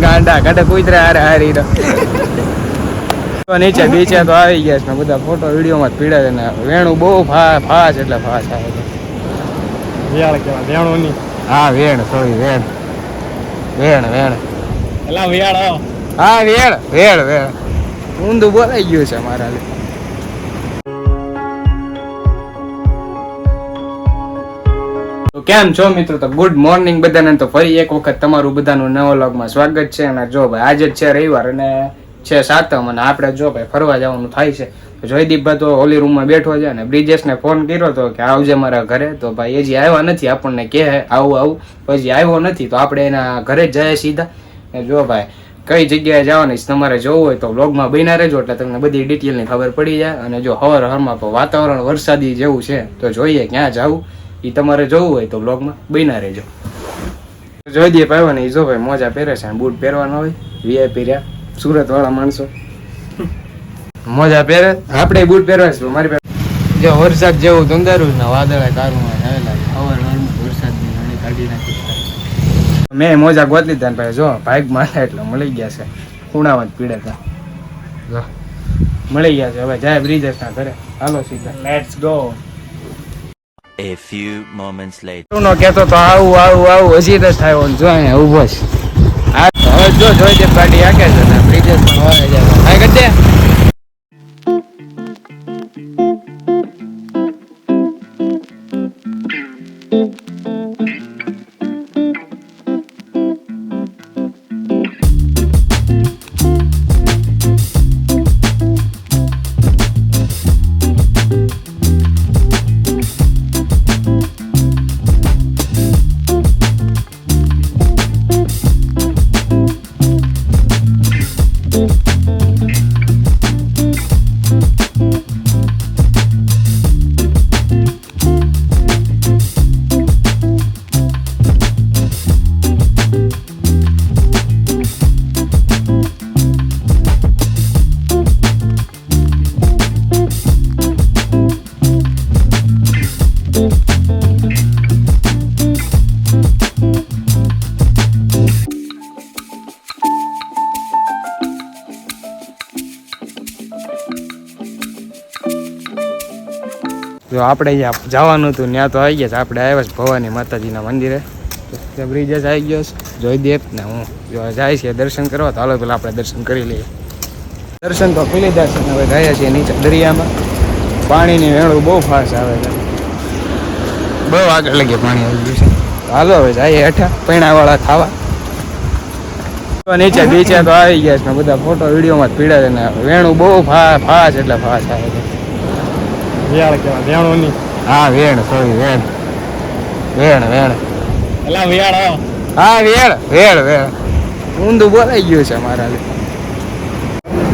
ગાંડા ગાંડા કુતરા હારે હારી નીચે બીચે તો આવી ગયા છે ને બધા ફોટો વિડીયોમાં જ પીડે છે ને વેણું બહુ ફાસ એટલે ફાસ આવે છે. વેણ કેવા વેણો ની. હા વેણ સોરી વેણ વેણ વેણ એલા વેણ. હા વેણ વેણ વેણ ઊંધું બોલાઈ ગયું છે મારા. તો કેમ છો મિત્રો? તો ગુડ મોર્નિંગ બધાને. તો ફરી એક વખત તમારું બધાનું નવા વ્લોગમાં સ્વાગત છે. અને જો ભાઈ આજે જ છે રવિવાર અને છે સાતમ અને આપણે જો ભાઈ ફરવા જવાનું થાય છે. જોયદીપભાઈ તો હોલી રૂમમાં બેઠો છે અને બ્રિજેશને ફોન કર્યો હતો કે આવજે મારા ઘરે. તો ભાઈ હજી આવ્યા નથી, આપણને કહે આવું આવું, પછી આવ્યો નથી તો આપણે એના ઘરે જ જઈએ સીધા. જો ભાઈ કઈ જગ્યાએ જવાની તમારે જોવું હોય તો વ્લોગમાં બન્યા રહેજો એટલે તમને બધી ડિટેલની ખબર પડી જાય. અને જો હવારમાં વાતાવરણ વરસાદી જેવું છે તો જોઈએ ક્યાં જવું એ તમારે જોવું હોય તો વ્લોગમાં બન્યા રહેજો. જોઈદીપ આવ્યો ને એ જો ભાઈ મોજા પહેરે છે, બૂટ પહેરવાનો હોય, વીઆઈપી રહ્યા સુરત વાળા માણસો મોજા પહેરે, આપણે બૂટ પહેરવા છે. મારી પાસે જો વરસાદ જેવું ધંધારું ને વાદળા કારું આવેલા વરસાદની ઘણી કાઢી નાખી. મેં મોજા ગોતી લીધા ને ભાઈ જો ભાઈક મારે એટલે મળી ગયા છે. ખૂણામાં જ પીડે હતા જો મળી ગયા છે. હવે જાય બ્રિજેશ ના ઘરે, હાલો સીધા let's go. A few moments later. તું નો કહેતો તો આવું આવું આવું હજી તો થાય જો અહીંયા ઊભો છે. હા હવે જો જોઈ જે ગાડી આકે છે ને બ્રિજેશ પણ હોય જાય ભાઈ ગડે. જો આપણે અહીંયા જવાનું હતું ત્યાં તો આવી ગયા છે. આપણે આવ્યા છે ભવાની માતાજીના મંદિરે. ત્યાં બ્રિજેશ આવી ગયો છે, જોઈદીપ ને હું જો જાય છે દર્શન કરવા. તો હાલો પેલા આપણે દર્શન કરી લઈએ. દર્શન તો કરી લીધા છે. હવે ગયા છીએ નીચે દરિયામાં. પાણીની વેણું બહુ ફાસ્ટ આવે છે, બહુ આગળ લગે પાણી આવી ગયું છે. હાલો હવે જઈએ હેઠા પૈણાવાળા ખાવા. નીચે બીચે તો આવી ગયા છે ને બધા ફોટો વિડીયોમાં જ પીડે છે ને વેણું બહુ ફાસ્ટ એટલે ફાસ્ટ આવે છે. વેણ કેવા વેણો ની. હા વેણ સોરી વેણ વેણ વેણ એલા વેણ. હા વેણ વેણ વેણ ઊંધું બોલાઈ ગયું છે મારા.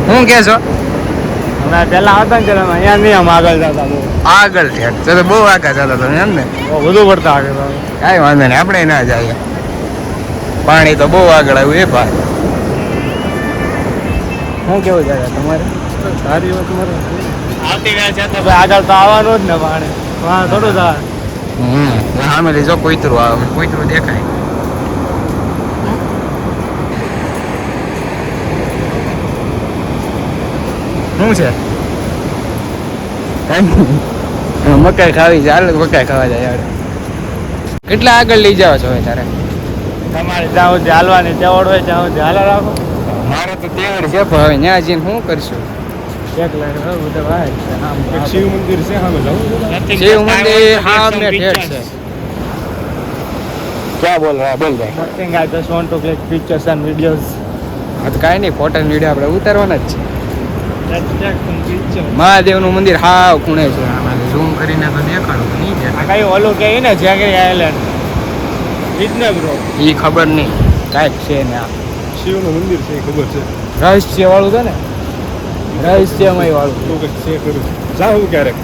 શું કે છો? હમણાં પેલા હતા ને અહીંયા નહીં આમ આગળ જતા બહુ આગળ છે તો બહુ આગળ જતા તમે એમ ને બધું પડતા આગળ. કાંઈ વાંધો નહીં, આપણે ના જઈએ. પાણી તો બહુ આગળ આવ્યું એ ભાઈ. શું કેવું જાય તમારે? સારી વાત તમારે આવતી ગયા છે તો ભાઈ આગળ તો આવવાનું જ ને પાણી થોડું થાય. સામે લીધો કોઈતરું આવે, કોઈતરું દેખાય. શું છે? મકાઈ ખાવી છે, હાલ મકાઈ ખાવા જાય યાર. કેટલા આગળ લઈ જાવ છો હવે તારે? તમારે જ્યાં સુધી હાલવાની તેવડ હોય ત્યાં સુધી હાલા રાખો. મારે તો તેવડ છે પણ હવે ત્યાં જઈને શું કરશું? એક લાખ બધા ભાઈ શિવ મંદિર છે સામે જવું. શિવ મંદિર સામે ઠેઠ છે. ક્યાં બોલ રહા બોલ ભાઈ? Nothing, I just want to click pictures and videos. હા તો કાંઈ નહીં, ફોટો ને વિડીયો આપણે ઉતારવાના જ છે. Let's take sum picture. મહાદેવનું મંદિર હાવ ખૂણે છે. આમાં ઝૂમ કરીને તો દેખાડું નહીં છે. આ કઈ ઓલું કે ને જેગરી આઈલેન્ડ ઇતને બ્રો એ ખબર નહીં કાંઈક છે ને. આ શિવનું મંદિર છે ખબર છે. રહસ્ય વાળું છે ને, રહસ્યમય વાળું. તું કઈ છે કરું જાવ ક્યારેક.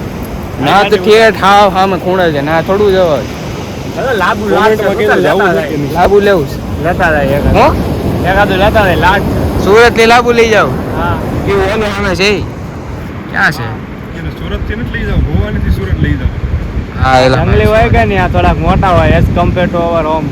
ના તો ઠેઠ હાવ સામે ખૂણે છે ના થોડું જવા. લાબુ લાબુ લેવું છે. લેતા જાય હું એકાદું લેતા જાય લાટ. સુરત થી લાબુ લઈ જાવ. હા કેવું ઓલું સામે છે ક્યાં છે? સુરત થી નથી લઈ જાવ, ભોવાની થી સુરત લઈ જાવ. હા એલા જંગલી હોય કે નહીં આ થોડાક મોટા હોય as compare to our home.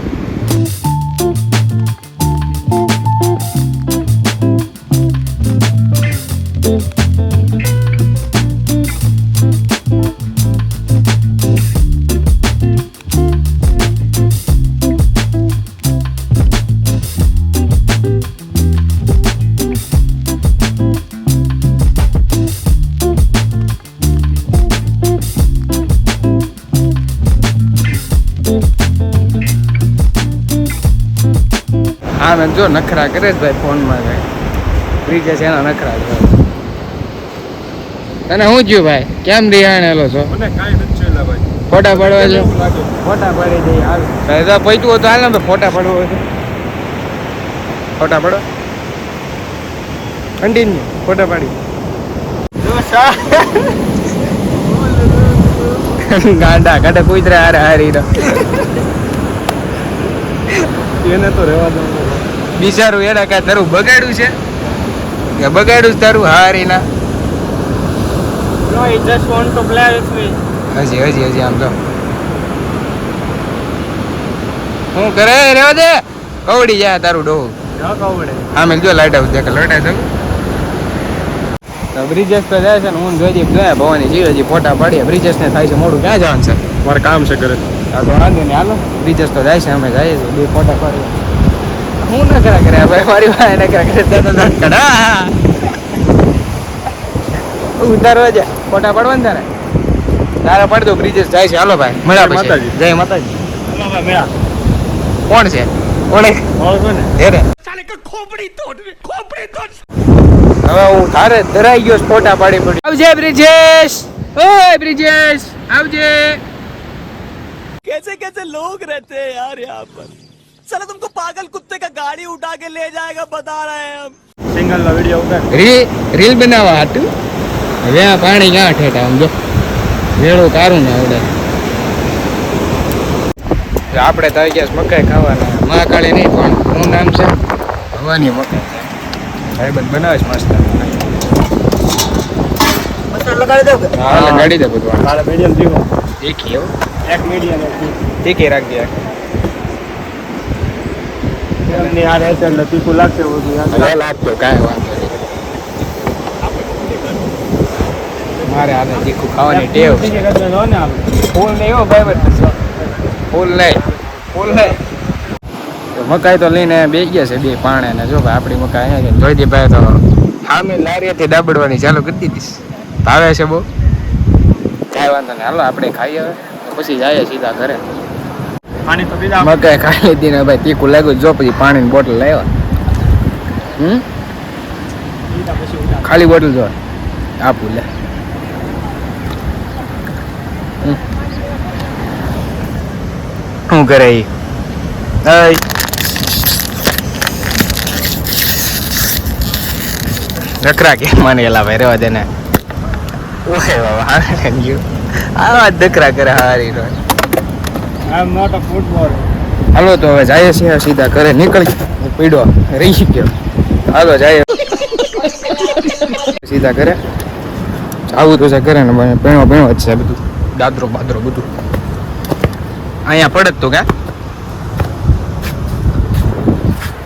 હા ને જો નખરા કરે જ ભાઈ ફોનમાં ભાઈ ફ્રી છે એના નખરા કરે. તને શું થયું ભાઈ કેમ રિહાણેલો છો? મને કાંઈ નથી છેલ્લા ભાઈ. ફોટા પાડવા છે? ફોટા પાડી દઈએ હાલ. તો પૈતું હોય તો હાલ ને તો ફોટા પાડવો હોય તો ફોટા પાડો કન્ટિન્યુ ફોટા પાડી ગાંડા ગાંડા કુતરા હારે હારી એને તો રહેવા દો. બિચારું એડા કાંઈ તારું બગાડ્યું છે કે બગાડ્યું છે તારું હારી ના? No, he just want to play with me. હજી આમ તો હું કરે રેવા દે કવડી જાય તારું ડોહું. ન કવડે. હા મેં જો લાઈટ આવું દેખ લાઈટ આવું તો બ્રિજેશ તો જાય છે ને હું જોઈ ગયા ભવાની જીવે હજી ફોટા પાડીએ. બ્રિજેશ ને થાય છે મોડું ક્યાં જવાનું છે? મારે કામ છે કરે. હા તો વાંધો નહીં હાલો બ્રિજેશ તો જાય છે અમે જઈએ છીએ બે ફોટા પાડીએ. હું ન કરા કરે ભાઈ મારી ભાઈ ન કરા કરે ઉતારવા જા ફોટા પાડવા તારે તારે પાડ દો. બ્રિજેશ જાય છે હાલો ભાઈ મળ્યા પછી. માતાજી. જય માતાજી. ચલો ભાઈ મેળા. કોણ છે કોણે ઓળખો ને. રે હવે હું તારે ધરાઈ ગયો છું, ફોટા પાડી પડી. આવજે બ્રિજેશ ઓય બ્રિજેશ આવજે. कैसे कैसे लोग रहते हैं यार यहाँ पर साला तुमको पागल कुत्ते का गाड़ी उठा के ले जाएगा बता रहे हैं हम સિંગલ નો વિડિયો ઉતાર. રીલ બનાવવા હાટું હવે આ પાણી ક્યાં ઠેઠા આમ જો વેળું કારું ને આવડે. આપણે તો આવી ગયા મકાઈ ખાવાના મહાકાળી નહીં પણ શું નામ છે ભવાની મકાઈ છે ભાઈબંધ બનાવે છે મસ્ત. मसाला लगा दो હા લગાડી દે બધું તારે મીડિયમ જીવો. દેખી એવું એક મીડિયમ એક દેખી રાખજે. એમની આ રહેશે એટલે તીખું લાગશે બધું. અરે લાગતો કાંઈ વાંધો નહીં. મારે આને તીખું ખાવાની ટેવ છે. ને આપણે ફૂલ નહીં હો ભાઈ ફૂલ નહીં તો મકાઈ તો લઈને બે ગયા છે બે પાણે ને જો ભાઈ આપણી મકાઈ અહીંયા જોઈ દી ભાઈ તો સામે લારીએથી દાબડવાની ચાલુ કરી દીધી ભાવે છે બહુ કાંઈ વાંધો નહીં હાલો આપણે ખાઈ હવે પછી જઈએ સીધા ઘરે. પાણી તો પીધા. મકાઈ ખાઈ લીધી ને ભાઈ તીખું લાગ્યું જો પછી પાણીની બોટલ લાવ્યા. પછી ઉઠા. ખાલી બોટલ જો આપું લે. શું કરે ઈ નકરા કે મને એલા ભાઈ રેવા દે ને. ઓહે બાબા આવા દકરા કરે હારી રો. I am not a football. હાલો તો હવે જાય છે સીધા ઘરે નીકળી પીડો રહી ગયો. હાલો જાય સીધા ઘરે આવું તો છે ઘરે ને પીણો જ છે બધું દાદરો બાદરો બધું અહીંયા પડત તો ક્યાં.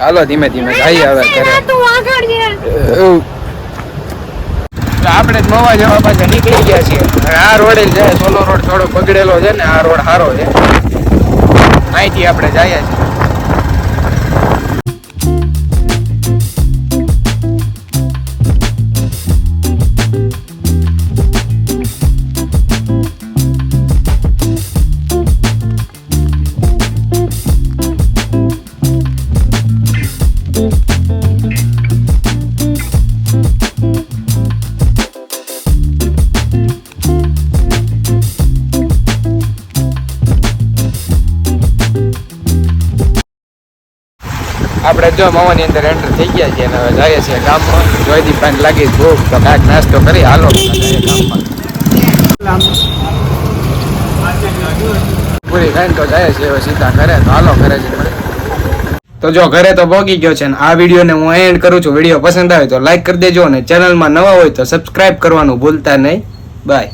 હાલો ધીમે ધીમે જઈએ હવે ઘરે. આપણે જ મવા જવા પાછા નીકળી ગયા છીએ. આ રોડે જ જાય સોલો રોડ થોડો બગડેલો છે ને આ રોડ સારો છે અહીંથી આપણે જઈએ છીએ. આપણે જો મવાની અંદર એન્ટર થઈ ગયા છીએ અને હવે જઈએ છીએ ગામમાં. જોઈતી પાન લાગી ભૂખ તો કાંઈક નાસ્તો કરી હાલો ગામમાં. પૂરી ખાઈને તો જાય છે હવે સીધા ઘરે. તો હાલો ઘરે જ મળે. તો જો ઘરે તો ભોગી ગયો છે ને આ વિડીયોને હું એન્ડ કરું છું. વિડીયો પસંદ આવે તો લાઈક કરી દેજો અને ચેનલમાં નવા હોય તો સબસ્ક્રાઇબ કરવાનું ભૂલતા નહીં. બાય.